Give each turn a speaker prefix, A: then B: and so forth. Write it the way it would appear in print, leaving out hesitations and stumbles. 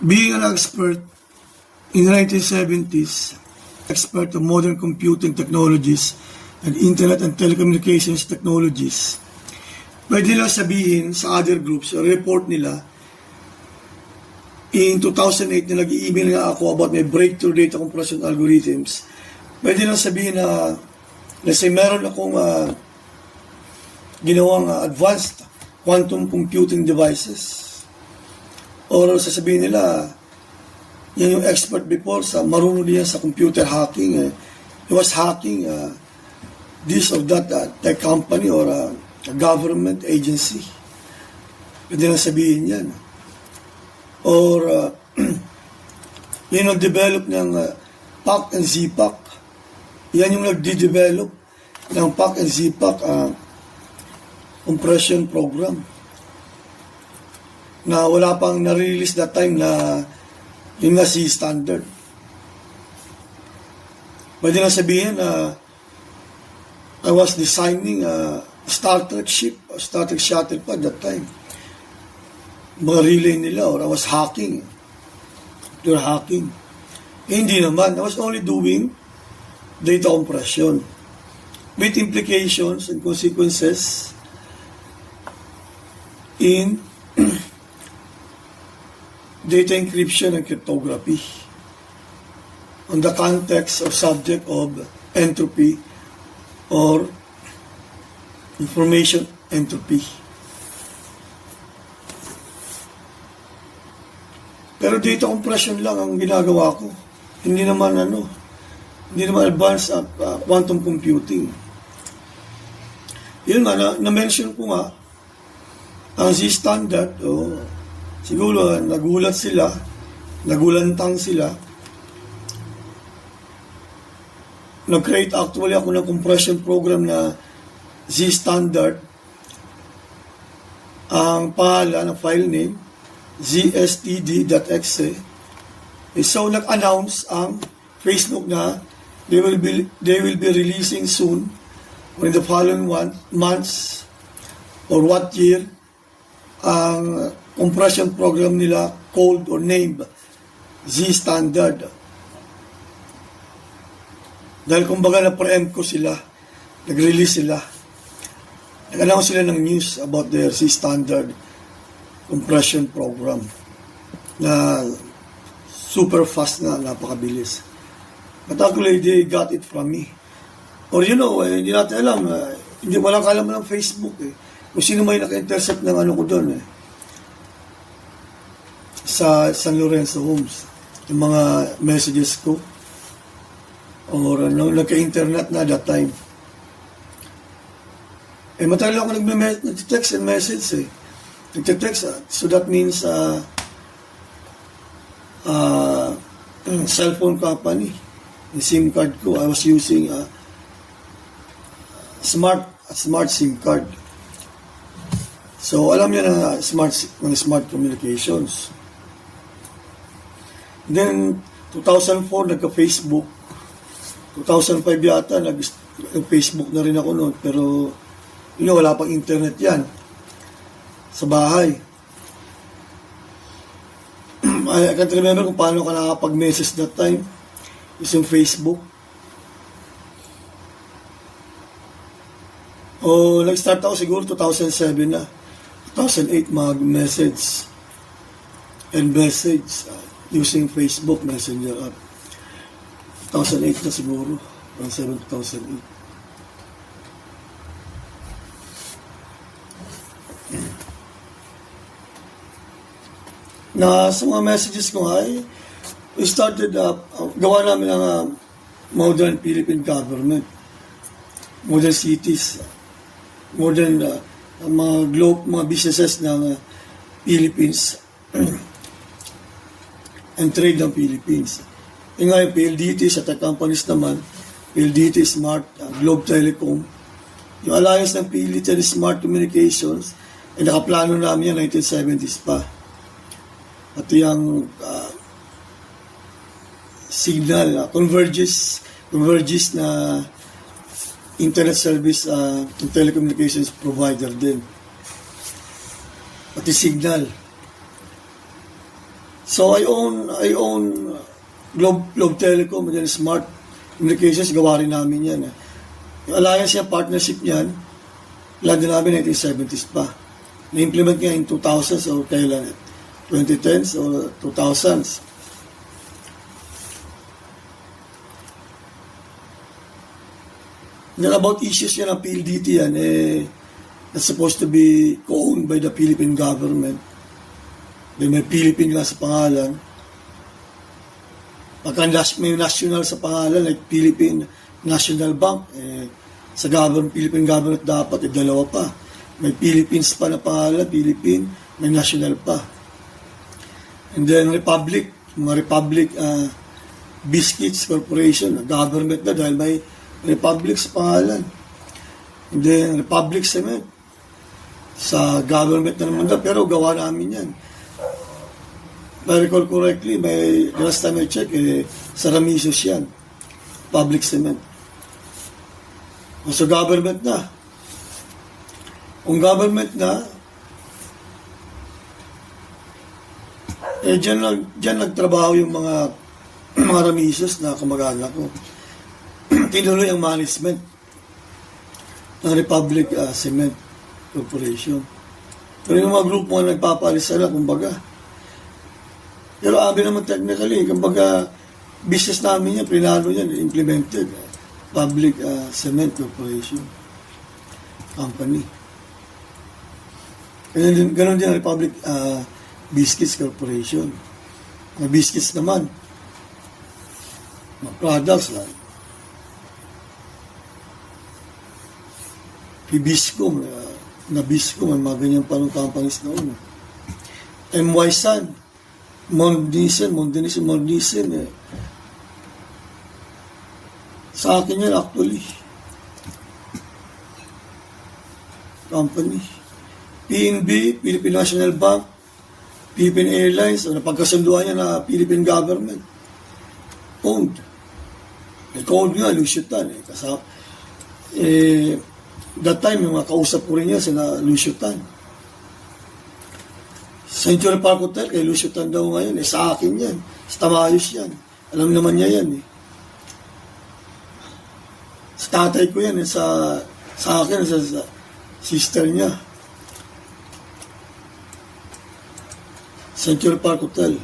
A: Being an expert in the 1970s, expert of modern computing technologies and internet and telecommunications technologies, pwede nila sabihin sa other groups, report nila, in 2008 na nag-i-email nga ako about my breakthrough data compression algorithms, pwede nila sabihin na, let's say, meron akong ginawang advanced quantum computing devices. Or sasabihin nila, yan yung expert before, sa marunong niya sa computer hacking. He was hacking this or that tech company or a government agency. Pwede na sabihin yan. Or, yan yung develop ng PAC and ZPAC. Yan yung nagde-develop ng PAC and ZPAC compression program na wala pang na-release that time na yung nga si standard. Pwede na sabihin na I was designing a Star Trek ship, a Star Trek shuttle pa that time. Mga relay nila, or I was hacking. They're hacking. Hindi naman. I was only doing data compression with implications and consequences in data encryption and cryptography on the context or subject of entropy or information entropy. Pero data compression lang ang ginagawa ko. Hindi naman advanced quantum computing. Yun nga, na-mention ko nga, ang Z-standard, siguro nagulantang sila. Nag-create actually ako ng compression program na Z-standard. Ang pangalan ng file name, zstd.exe. So, nag-announce ang Facebook na they will be releasing soon or in the following months or what year ang compression program nila called or named Z-standard. Dahil kumbaga na-preempt ko sila, nag-release sila. Nag-announce sila ng news about their Z-standard compression program na super fast na, napakabilis. But actually, they got it from me. Or hindi natin alam, hindi walang kalaman ng Facebook kung sino may naka-intercept ng ko doon sa San Lorenzo Homes, yung mga messages ko or nagka-internet na that time. Matagal ako nag-text and message nag-text, so that means cellphone company, yung SIM card ko, I was using smart SIM card. So, alam niya na smart communications. Then, 2004, nagka-Facebook. 2005 yata, nag-Facebook na rin ako noon. Pero, wala pang internet yan. Sa bahay. I can't remember kung paano ka nakapag-message that time. Using Facebook. Nag-start ako siguro 2007 na. 2008 mag-message and message using Facebook Messenger app. 2008 na siguro. 2007, 2008. Na sa mga messages ko we started gawa namin ng modern Philippine government. Modern cities. Modern mga businesses ng Philippines and trade ng Philippines. Yung PLDT sa tech companies naman, PLDT Smart, Globe Telecom, yung alliance ng PLDT and Smart Communications, nakaplano namin yan 1970s pa. At yung signal, converges na internet service telecommunications provider din. Pati signal. So I own Globe Telecom and Smart Communications, gawa rin namin yan. Yung alliance niya, partnership niyan, plan din namin 1970s pa. Na-implement niya in 2000s o kailan? 2010s o 2000s. Then about issues niya ng PLDT yan, that's supposed to be co-owned by the Philippine government. May Philippine lang sa pangalan. Pagka may national sa pangalan, like Philippine National Bank, sa Philippine government dapat, dalawa pa. May Philippines pa na pangalan, Philippine, may national pa. And then Republic, mga Republic Biscuits Corporation, government na dahil may Republic sa pangalan. And then Republic Cement, sa government na naman na, pero gawa namin yan. If I recall correctly, last time I check, sa Ramisos yan. Public Cement. So government na. Kung government na, dyan nagtrabaho yung mga Ramisos na kamag-anak ko. Tinuloy ang management ng Republic Cement Corporation. Pero yung mga grupo nga nagpapalisa na, kumbaga. Pero amin naman technically, kumbaga, business namin yan, plinano yan, implemented. Public Cement Corporation Company. Ganun din ang Republic Biscuits Corporation. Ang biscuits naman, mga products lang. Hibiscum, Nabiscum, mga ganyan pa ng companies noon. MY San, Mondisen. Sa akin yan actually. Company. PNB, Philippine National Bank, Philippine Airlines, napagkasunduan niya na Philippine government. Owned. May code nga, Luciutan. That time, yung mga kausap ko rin niya, sina Luciutan. Century Park Hotel, kay Luciutan daw ngayon. Sa akin yan. Sa Tamayos yan. Alam naman niya yan. Sa tatay ko yan. Sa akin, sa sister niya. Century Park Hotel.